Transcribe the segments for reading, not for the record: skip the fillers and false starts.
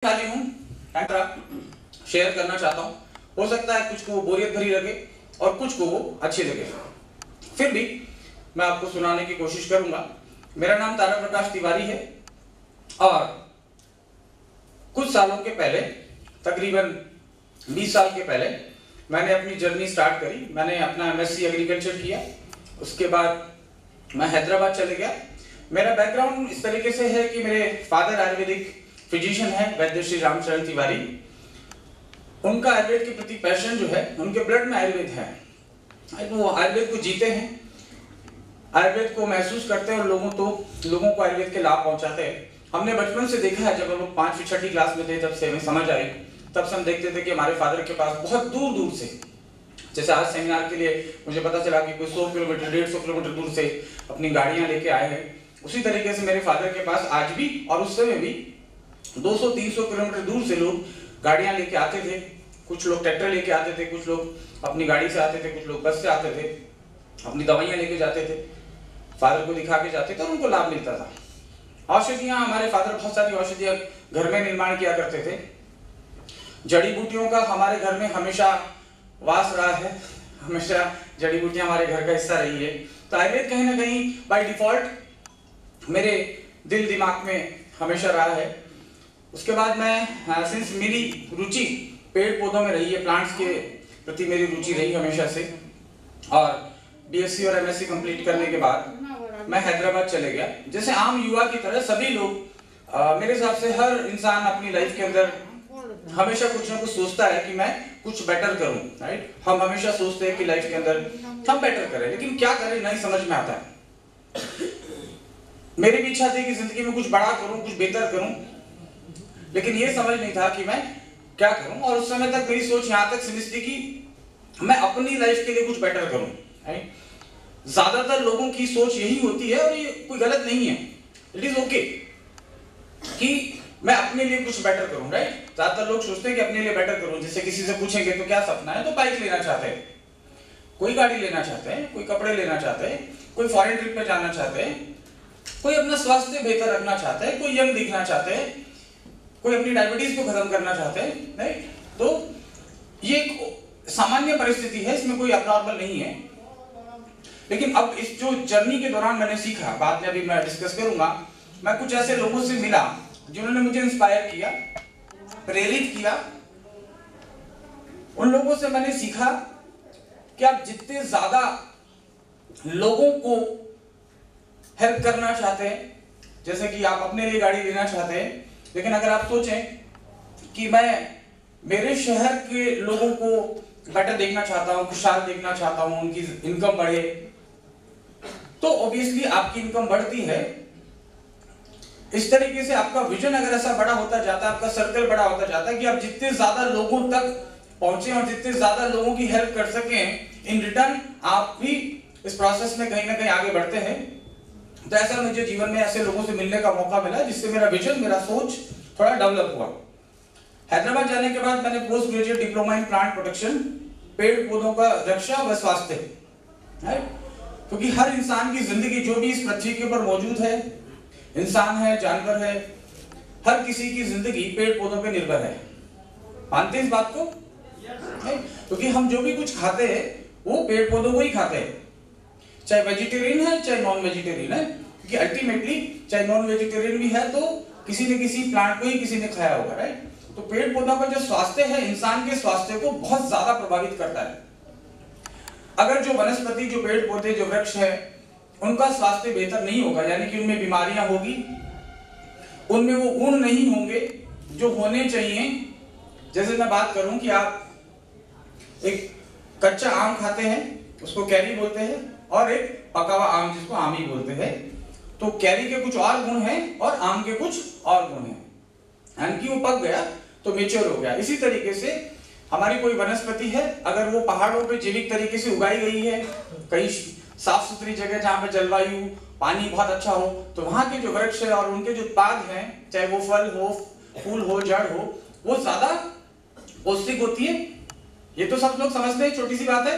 खाली हूँ, शेयर करना चाहता हूँ। हो सकता है कुछ को बोरियत भरी लगे और कुछ को वो अच्छी लगे, फिर भी मैं आपको सुनाने की कोशिश करूंगा। मेरा नाम तारा प्रकाश तिवारी है और कुछ सालों के पहले, तकरीबन 20 साल के पहले मैंने अपनी जर्नी स्टार्ट करी। मैंने अपना MSc एग्रीकल्चर किया, उसके बाद मैं हैदराबाद चले गया। मेरा बैकग्राउंड इस तरीके से है कि मेरे फादर आयुर्वेदिक फिजिशियन है, वैद्य श्री रामचरण तिवारी। उनका आयुर्वेद के प्रति पैशन जो है, उनके ब्लड में आयुर्वेद है। वो आयुर्वेद को जीते हैं, आयुर्वेद को महसूस करते हैं और लोगों को आयुर्वेद के लाभ पहुंचाते हैं। हमने बचपन से देखा है, जब हम लोग 5वीं 6ठी क्लास में थे, जब से हमें समझ आई, तब से हम देखते थे कि हमारे फादर के पास बहुत दूर दूर से, जैसे आज सेमिनार के लिए मुझे पता चला कि कोई 100 किलोमीटर 150 किलोमीटर दूर से अपनी गाड़ियां लेके आए हैं, उसी तरीके से मेरे फादर के पास आज भी और उस समय भी 200-300 किलोमीटर दूर से लोग गाड़ियां लेके आते थे। कुछ लोग ट्रैक्टर लेके आते थे, कुछ लोग अपनी गाड़ी से आते थे, कुछ लोग बस से आते थे, अपनी दवाइयां लेके जाते थे, फादर को दिखा के जाते थे और उनको लाभ मिलता था। औषधियां, हमारे फादर बहुत सारी औषधियां घर में निर्माण किया करते थे। जड़ी बूटियों का हमारे घर में हमेशा वास रहा है, हमेशा जड़ी बूटियां हमारे घर का हिस्सा रही है। तो आयुर्वेद कहीं ना कहीं बाय डिफॉल्ट मेरे दिल दिमाग में हमेशा रहा है। उसके बाद मैं सिंस मेरी रुचि पेड़ पौधों में रही है, प्लांट्स के प्रति मेरी रुचि रही हमेशा से, और BSc और MSc कंप्लीट करने के बाद मैं हैदराबाद चले गया। जैसे आम युवा की तरह सभी लोग, मेरे हिसाब से हर इंसान अपनी लाइफ के अंदर हमेशा कुछ ना कुछ सोचता है कि मैं कुछ बेटर करूं, राइट। हम हमेशा सोचते हैं कि लाइफ के अंदर हम बेटर करें, लेकिन क्या करें नहीं समझ में आता है। मेरी भी इच्छा थी कि जिंदगी में कुछ बड़ा करूं, कुछ बेहतर करूं, लेकिन ये समझ नहीं था कि मैं क्या करूं। और उस समय तक मेरी सोच यहां तक सीमित थी कि मैं अपनी लाइफ के लिए कुछ बेटर करूं, राइट। ज्यादातर लोगों की सोच यही होती है और ये कोई गलत नहीं है, इट इज ओके कि मैं अपने लिए कुछ बेटर करूं, राइट। ज्यादातर लोग सोचते हैं कि अपने लिए बेटर करूं। जैसे किसी से पूछेंगे तो क्या सपना है, तो बाइक लेना चाहते हैं, कोई गाड़ी लेना चाहते हैं, कोई कपड़े लेना चाहते हैं, कोई फॉरेन ट्रिप पे जाना चाहते हैं, कोई अपना स्वास्थ्य बेहतर रखना चाहते हैं, कोई यंग दिखना चाहते हैं, कोई अपनी डायबिटीज को खत्म करना चाहते हैं, राइट। तो ये एक सामान्य परिस्थिति है, इसमें कोई अबनॉर्मल नहीं है। लेकिन अब इस जो जर्नी के दौरान मैंने सीखा, बाद में अभी मैं डिस्कस करूंगा, मैं कुछ ऐसे लोगों से मिला जिन्होंने मुझे इंस्पायर किया, प्रेरित किया। उन लोगों से मैंने सीखा कि आप जितने ज्यादा लोगों को हेल्प करना चाहते हैं, जैसे कि आप अपने लिए गाड़ी लेना चाहते हैं, लेकिन अगर आप सोचें कि मैं मेरे शहर के लोगों को बेटर देखना चाहता हूं, खुशहाल देखना चाहता हूं, उनकी इनकम बढ़े, तो ऑब्वियसली आपकी इनकम बढ़ती है। इस तरीके से आपका विजन अगर ऐसा बड़ा होता जाता है, आपका सर्कल बड़ा होता जाता है कि आप जितने ज्यादा लोगों तक पहुंचे और जितने ज्यादा लोगों की हेल्प कर सकें, इन रिटर्न आप भी इस प्रोसेस में कहीं ना कहीं आगे बढ़ते हैं। तो ऐसा मुझे जीवन में ऐसे लोगों से मिलने का मौका मिला, जिससे मेरा विजन, मेरा सोच थोड़ा डेवलप हुआ। हैदराबाद जाने के बाद मैंने post graduate diploma in plant protection, पेड़ पौधों का रक्षा व स्वास्थ्य, क्योंकि हर इंसान की जिंदगी, जो भी इस पृथ्वी के ऊपर मौजूद है, इंसान है, जानवर है, हर किसी की जिंदगी पेड़ पौधों पे निर्भर है। मानते हैं इस बात को? क्योंकि हम जो भी कुछ खाते हैं वो पेड़ पौधों को ही खाते हैं, चाहे वेजिटेरियन है चाहे नॉन वेजिटेरियन है, क्योंकि अल्टीमेटली चाहे नॉन वेजिटेरियन भी है तो किसी न किसी प्लांट को ही किसी ने खाया होगा, राइट। तो पेड़ पौधों का जो स्वास्थ्य है, इंसान के स्वास्थ्य को बहुत ज्यादा प्रभावित करता है। अगर जो वनस्पति, जो पेड़ पौधे, जो वृक्ष है, उनका स्वास्थ्य बेहतर नहीं होगा, यानी कि उनमें बीमारियां होगी, उनमें वो गुण नहीं होंगे जो होने चाहिए। जैसे मैं बात करूं कि आप एक कच्चा आम खाते हैं, उसको कैरी बोलते हैं, और एक पका हुआ आम जिसको आम ही बोलते हैं। तो कैरी के कुछ और गुण हैं और आम के कुछ और गुण हैं, यानी कि वो पक गया तो मेच्योर हो गया। इसी तरीके से हमारी कोई वनस्पति है, अगर वो पहाड़ों पे जैविक तरीके से उगाई गई है, कहीं साफ सुथरी जगह जहाँ पे जलवायु, पानी बहुत अच्छा हो, तो वहां के जो वृक्ष है और उनके जो उत्पाद हैं, चाहे वो फल हो, फूल हो, जड़ हो, वो ज्यादा पौष्टिक होती है। ये तो सब लोग समझते हैं, छोटी सी बात है,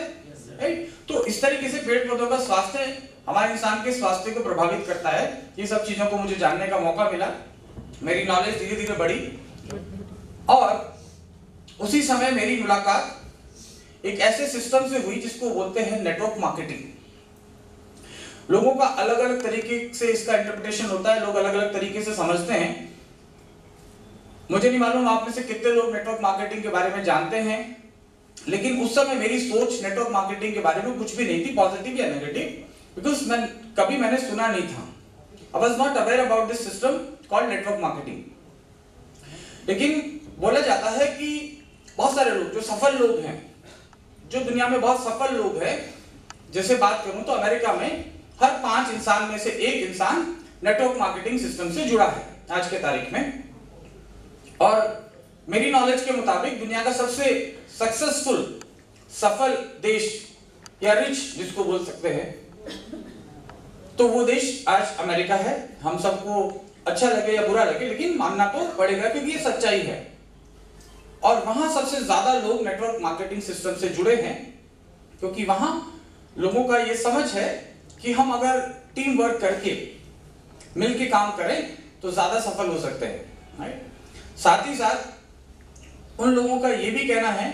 राइट। तो इस तरीके से पेड़ पौधों का स्वास्थ्य हमारे इंसान के स्वास्थ्य को प्रभावित करता है। ये सब चीजों को मुझे जानने का मौका मिला, मेरी नॉलेज धीरे धीरे बढ़ी। और उसी समय मेरी मुलाकात एक ऐसे सिस्टम से हुई जिसको बोलते हैं नेटवर्क मार्केटिंग। लोगों का अलग अलग तरीके से इसका इंटरप्रिटेशन होता है, लोग अलग अलग तरीके से समझते हैं। मुझे नहीं मालूम आप में से कितने लोग नेटवर्क मार्केटिंग के बारे में जानते हैं, लेकिन उस समय मेरी सोच नेटवर्क मार्केटिंग के बारे में कुछ भी नहीं थी, पॉजिटिव या नेगेटिव, बिकॉज मैंने सुना नहीं था। I was not aware about this system called network marketing। लेकिन बोला जाता है कि बहुत सारे लोग जो सफल लोग हैं, जो दुनिया में बहुत सफल लोग हैं, जैसे बात करूं तो अमेरिका में हर 5 इंसान में से 1 इंसान नेटवर्क मार्केटिंग सिस्टम से जुड़ा है आज के तारीख में। और मेरी नॉलेज के मुताबिक दुनिया का सबसे सक्सेसफुल सफल देश या रिच जिसको बोल सकते हैं, तो वो देश आज अमेरिका है। हम सबको अच्छा लगे या बुरा लगे, लेकिन मानना तो पड़ेगा क्योंकि ये सच्चाई है। और वहां सबसे ज्यादा लोग नेटवर्क मार्केटिंग सिस्टम से जुड़े हैं, क्योंकि वहां लोगों का ये समझ है कि हम अगर टीम वर्क करके मिलके काम करें तो ज्यादा सफल हो सकते हैं, राइट। साथ ही साथ उन लोगों का ये भी कहना है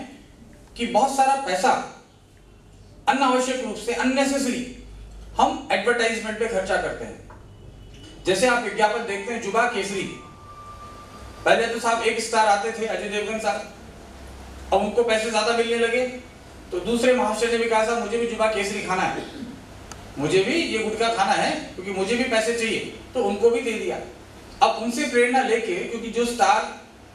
कि बहुत सारा पैसा अनावश्यक रूप से अननेसेसरी हम एडवर्टाइजमेंट पे खर्चा करते हैं। जैसे आप विज्ञापन देखते हैं, जुबा केसरी, पहले तो साहब 1 स्टार आते थे, अजय देवगन साहब, अब उनको पैसे ज्यादा मिलने लगे तो दूसरे महाशय ने भी कहा साहब मुझे भी जुबा केसरी खाना है, मुझे भी ये गुटखा खाना है क्योंकि मुझे भी पैसे चाहिए, तो उनको भी दे दिया। अब उनसे प्रेरणा लेके, क्योंकि जो स्टार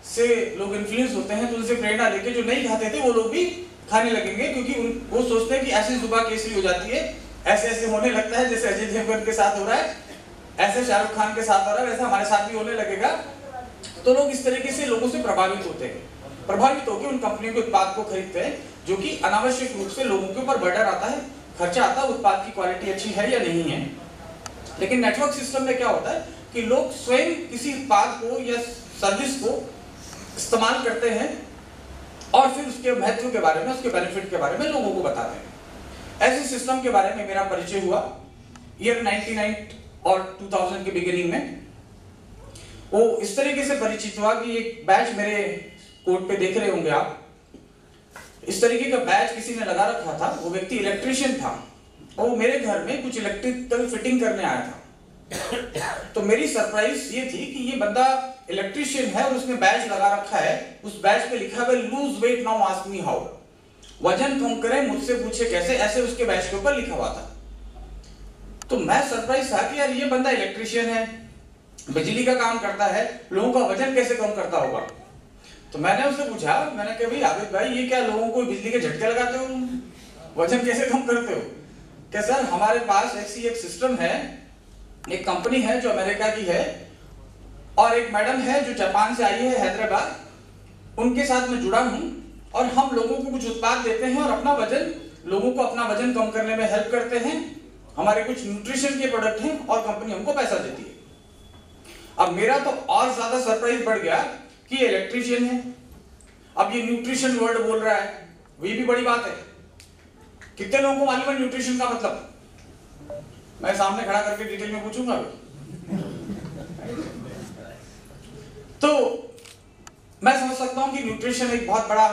से लोग इन्फ्लुएंस होते हैं तो उनसे प्रेरणा लेके जो नहीं खाते थे वो लोग भी खाने लगेंगे, क्योंकि वो सोचते हैं कि ऐसे जुबा केसरी हो जाती है, ऐसे ऐसे होने लगता है, जैसे अजय देवगन के साथ हो रहा है, ऐसे शाहरुख खान के साथ हो रहा है, वैसा हमारे साथ भी होने लगेगा। तो लोग इस तरीके से लोगों से प्रभावित होते हैं, प्रभावित होकर उन कंपनियों के उत्पाद को खरीदते हैं, जो कि अनावश्यक रूप से लोगों के ऊपर बर्डन आता है, खर्चा आता है, उत्पाद की क्वालिटी अच्छी है या नहीं है। लेकिन नेटवर्क सिस्टम में क्या होता है कि लोग स्वयं किसी उत्पाद को या सर्विस को इस्तेमाल करते हैं और फिर उसके महत्व के बारे में, उसके बेनिफिट के बारे में लोगों को बताते हैं। ऐसे सिस्टम के बारे में मेरा परिचय हुआ ईयर 99 और 2000 के बिगिनिंग में। वो इस तरीके से परिचित हुआ कि एक बैच मेरे कोर्ट पे देख रहे होंगे आप, इस तरीके का बैच किसी ने लगा रखा था। वो व्यक्ति इलेक्ट्रिशियन था और वो मेरे घर में कुछ इलेक्ट्रिकल फिटिंग करने आया था। तो मेरी सरप्राइज ये थी कि ये बंदा इलेक्ट्रिशियन है और उसने बैच लगा रखा है, उस बैच पे लिखा है lose weight now ask me how, वजन कम करें मुझसे पूछे कैसे, ऐसे उसके बैच के ऊपर लिखा हुआ था। तो मैं सरप्राइज था कि यार ये बंदा इलेक्ट्रिशियन है, बिजली का काम करता है, लोगों का वजन कैसे कम करता होगा। तो मैंने उससे पूछा, मैंने कहा भाई आबिद भाई ये क्या लोगों को बिजली के झटके लगाते हो, वजन कैसे कम करते हो। क्या सर हमारे पास ऐसी एक सिस्टम है, एक कंपनी है जो अमेरिका की है और एक मैडम है जो जापान से आई है हैदराबाद, उनके साथ मैं जुड़ा हूं और हम लोगों को कुछ उत्पाद देते हैं और अपना वजन, लोगों को अपना वजन कम करने में हेल्प करते हैं। हमारे कुछ न्यूट्रिशन के प्रोडक्ट हैं और कंपनी हमको पैसा देती है। अब मेरा तो और ज्यादा सरप्राइज बढ़ गया कि ये इलेक्ट्रिशियन है, अब ये न्यूट्रिशन वर्ड बोल रहा है, वो भी बड़ी बात है। कितने लोगों को मालूम है न्यूट्रिशन का मतलब? मैं सामने खड़ा करके डिटेल में पूछूंगा। तो मैं समझ सकता हूं कि न्यूट्रिशन एक बहुत बड़ा,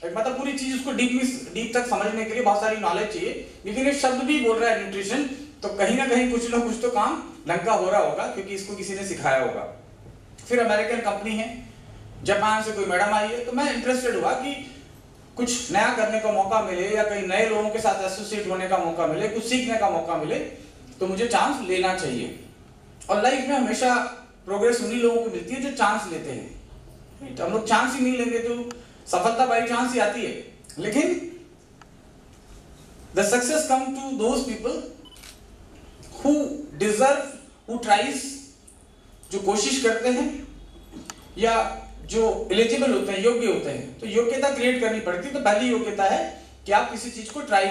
मतलब पूरी चीज उसको डीप तक समझने के लिए बहुत सारी नॉलेज चाहिए, लेकिन एक शब्द भी बोल रहा है न्यूट्रिशन, तो कहीं ना कहीं कुछ ना कुछ तो काम ढंग का हो रहा होगा, क्योंकि इसको किसी ने सिखाया होगा। फिर अमेरिकन कंपनी है, जापान से कोई मैडम आई है, तो मैं इंटरेस्टेड हुआ कि कुछ नया करने का मौका मिले या कहीं नए लोगों के साथ एसोसिएट होने का मौका मिले, कुछ सीखने का मौका मिले, तो मुझे चांस लेना चाहिए। और लाइफ में हमेशा प्रोग्रेस उन्हीं लोगों को मिलती है जो चांस लेते हैं। हम लोग चांस ही नहीं लेंगे तो सफलता बाई चांस ही आती है। लेकिन the success come to those people who deserve, who tries, जो कोशिश करते हैं या जो एलिजिबल होते हैं, योग्य होते हैं। तो योग्यता क्रिएट करनी पड़ती है। तो पहली योग्यता है कि आप किसी चीज को ट्राई